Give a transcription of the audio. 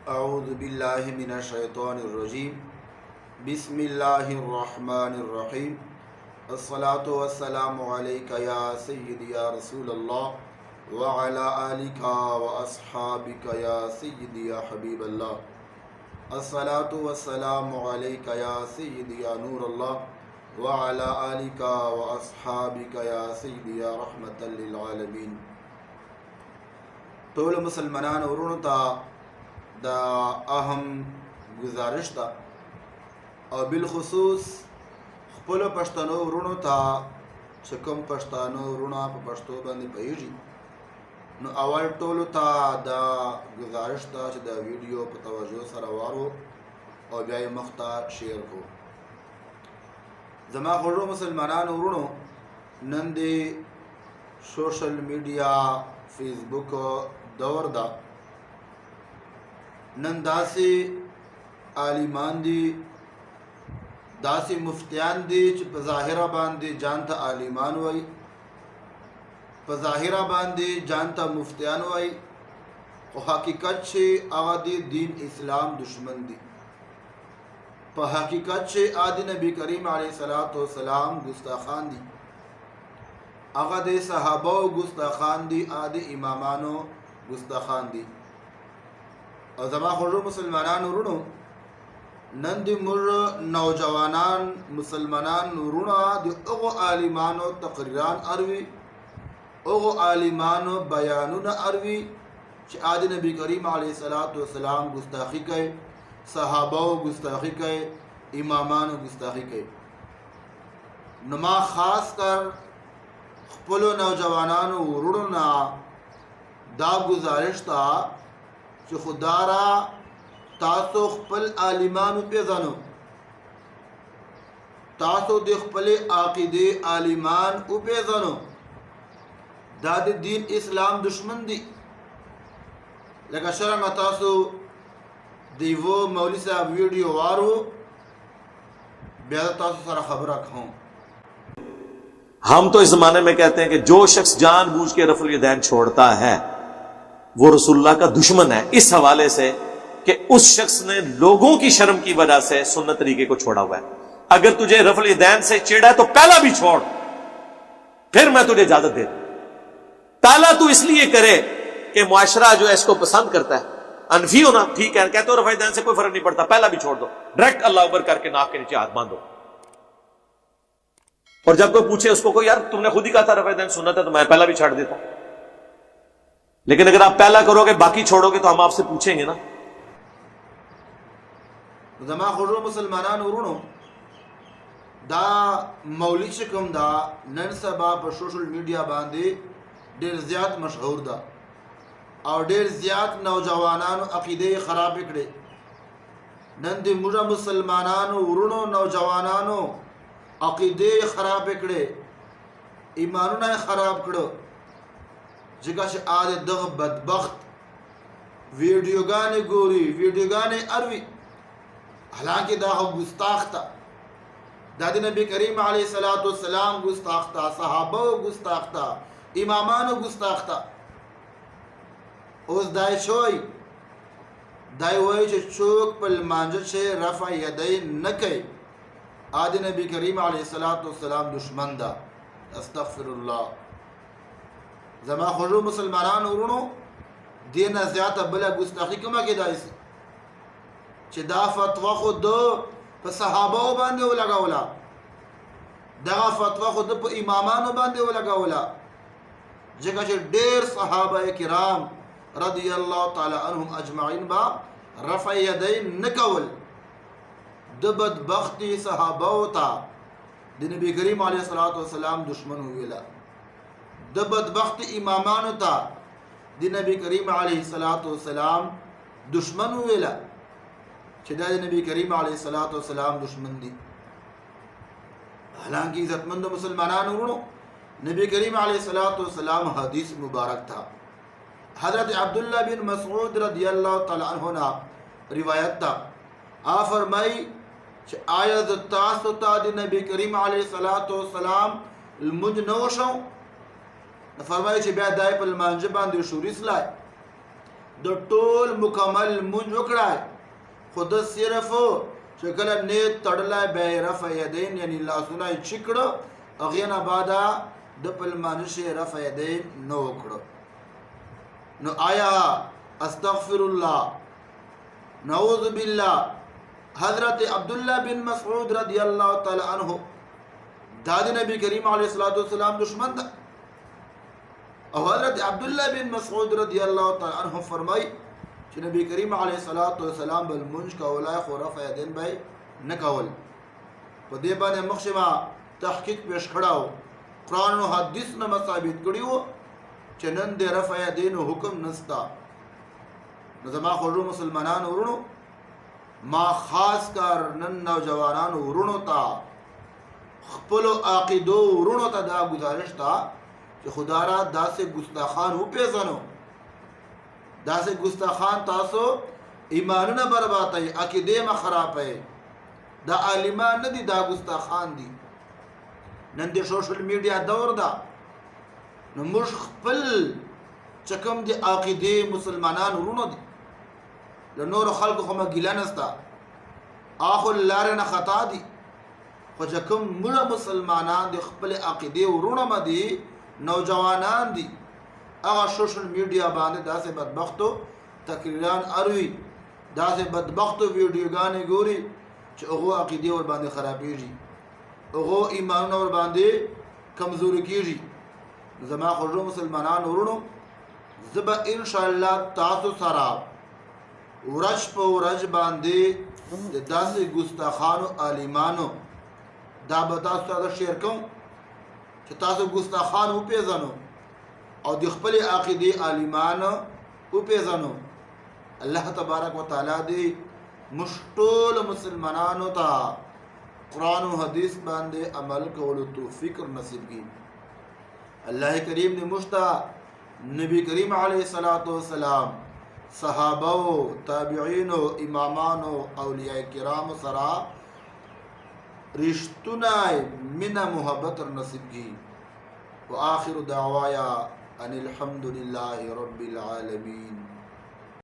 अऊज़ु बिल्लाहि मिनश शैतानिर रजीम। बिस्मिल्लाहिर्रहमानिर्रहीम। अस्सलातु वस्सलामु अलैका या सय्यदी या रसूलल्लाह व अला आलिका व अस्हाबिका या सय्यदी या हबीबल्लाह। अस्सलातु वस्सलामु अलैका या सय्यदी या नूरल्लाह व अला आलिका व अस्हाबिका या सय्यदी या रहमतल लिल आलमीन। टोल मुसलमानान वरुणो ता दा अहम गुजारिश था और बिलखसूस खपलो पश्तनो वरुणो ता चकम पश्तानो वरुणा पे पश्तो बंदी पहीजी नो अवल टोलो ता दा गुजारिश था दा वीडियो पे तवज्जो सरवारो और ब्याय मख्ता शेयर को जमा खोरो मुसलमानान वरुणो नंदे सोशल मीडिया फेसबुक दौर दा नन दासी आलिमान दी दासी मुफ्तियान दी पज़ाहिरा बांदी जानता आलिमान वाई पज़ाहिरा बांदी जानता मुफ्तियान वाई और हकीकत से आदि दीन इस्लाम दुश्मन दी पर हकीकत से आदि नबी करीम अलैहिस्सलातु वस्सलाम गुस्ताखान दी आगद सहाबा गुस्ताखान दी आदि इमामानो गुस्ताखान दी और जमा खुर्रो मुसलमानान रुणो नंदी मुर नौजवानान मुसलमानान रुणा दि ओगो आलिमानो तकरीरान अरवी ओगो आलिमानो बयानुन अरवी कि आदि नबी करीम अलैहिस्सलातु वस्सलाम गुस्ताखी कहे सहाबा गुस्ताखी कहे इमामान गुस्ताखी कहे नमा खास कर खपलो नौजवानान रुणना दा गुजारिश था कि खुदारा तासो खपल आलिमान पे जानो तासो दे खपले आकिदे आलिमान उपे जानो दाद दीन इस्लाम दुश्मन दी लगा शर्म तासो देवो मौली साहब वीडियो वारो बेहद तासो सारा खबर रखूं। हम तो इस जमाने में कहते हैं कि जो शख्स जानबूझ के रफुल यदैन छोड़ता है वो रसूलुल्लाह का दुश्मन है, इस हवाले से कि उस शख्स ने लोगों की शर्म की वजह से सुन्नत तरीके को छोड़ा हुआ है। अगर तुझे रफुल यदैन से चिढ़ा है तो पहला भी छोड़, फिर मैं तुझे इजाजत दे दूं। पहला तू इसलिए करे कि मुआशरा जो है इसको पसंद करता है, अनफी होना ठीक है, कहते हो रफुल यदैन से कोई फर्क नहीं पड़ता, पहला भी छोड़ दो, डायरेक्ट अल्लाह अकबर करके नाक के नीचे हाथ बांधो। और जब कोई पूछे उसको कोई यार तुमने खुद ही कहा था रफुल यदैन सुन्नत है तो मैं पहला भी छाड़ देता। लेकिन अगर आप पहला करोगे बाकी छोड़ोगे तो हम आपसे पूछेंगे ना। जमा खुर्रो मुसलमानान उरुणो दा मौली शिकम दा नन सबा पर सोशल मीडिया बांधे डेर ज्यादा मशहूर दा और डेर ज्यादा नौजवानान अकीदे खराब इकड़े नंदे मुरा मुसलमानान उरुणो नौजवानानो अकीदे खराब इकड़े ईमानो ना खराब कड़ो जिका से आदे दग बदबख्त वीडियो गाने गोरी वीडियो गाने अरवी हालांकि दा गुस्ताख था दादी नबी करीम अलैहिस्सलातु वस्सलाम गुस्ताख था सहाबा गुस्ताख था इमामान गुस्ताख था उस दाई शोई दाई वही जो चोक पल मांझ से रफा यदई न कहे आदि नबी करीम अलैहिस्सलातु वस्सलाम दुश्मन दा अस्तगफिरुल्लाह। जमा खुर्रो मुसलमानान उरुणो देना ज्यादा बला गुस्ताखी कमा के दाइस दा फतवा खुद पे सहाबा बांधे वो लगावला दगा फतवा खुद पे इमामानो बांधे वो लगावला जगह से डेर सहाबा किराम रदियल्लाहु ताला अन्हुम अजमाइन बा रफ़ा यदैन नकवल दबद बख्ती सहाबा था दिन नबी करीम अलैहिस्सलातु वस्सलाम दुश्मन हुएला दबद बख्त इमामान था दिन नबी करीम अलैहिस्सलातु वस्सलाम दुश्मन हुएला छिदा नबी करीम अलैहिस्सलातु वस्सलाम दुश्मन दी। हालांकि इज्जतमंद मुसलमानान उरुणो नबी करीम अलैहिस्सलातु वस्सलाम हदीस मुबारक था हजरत अब्दुल्ला बिन मसऊद रदियल्लाहु ताला अन्हु ना रिवायत था आ फरमाई आयत तासो तादि नबी करीम अलैहिस्सलातु वस्सलाम मुंज नवशो फरमाई ब्या दाय पल मांजे बांधे शूरिस लाए د ټول مکمل مونږ وکړای خود صرف چې کله نیت تړلای به رفع یدین یعنی لاسونه چکړه اغه نه بعد د پلمانش رفع یدین نو وکړه نو آیا استغفر الله نعوذ بالله حضرت عبداللہ بن مسعود رضی اللہ تعالی عنہ داد نبی کریم علیہ الصلوۃ والسلام دشمن دا اور حضرت عبداللہ بن مسعود رضی اللہ تعالی عنہ فرمائی کہ نبی کریم علیہ الصلوۃ والسلام بالمنج کا ولا خرف یدین بھائی نہ کول په دې باندې مخشما تحقیق پیش کړهو قرآن او حدیث نه ثابت کړیو چې نن د رفع یدین حکم نستا نو زما خو مسلمانانو ورونو ما خاص کر نن نوجوانانو ورونو تا خپل عقیدو ورونو ته دا گزارش تا چې خدا را داسې ګستاخان وپېژنو داسې ګستاخان تاسو ایمانونه بربادای عقیده ما خرابای دا عالمان نه دي دا ګستاخان دي نن د سوشل میډیا دور دا نو موږ خپل چکم دي عقیده مسلمانان ورونو دي له نور خلکو خو ما ګیله نستا اخو لار نه خطا دي خو چې کوم مړه مسلمانان د خپل عقیده ورونه مدي نوجوانان دي هغه سوشل میډیا باندې داسې بدبختو تقریران اروي داسې بدبختو ویډیوګانې ګوري چې هغه عقیده ور باندې خرابېږي هغه ایمان ور باندې کمزوري کیږي زما خو مسلمانان ورونو زبا ان شاء الله تاسو سره ورج په ورج باندې د داسې ګستاخانو عالمانو دا به تاسو ته شیر کوم چې تاسو ګستاخان وپېژنو او د خپل عقیدې عالمان وپېژنو الله تبارک وتعالى دې مشټول مسلمانانو ته قرآن او حدیث باندې عمل کولو توفیق نصیب کړي الله کریم دې مشتا نبی کریم علیه الصلاۃ والسلام صحابه تابعین امامان اولیاء کرام سرا رشتنا من محبت نصیب کی وآخر دعوایا ان الحمد لله رب العالمین.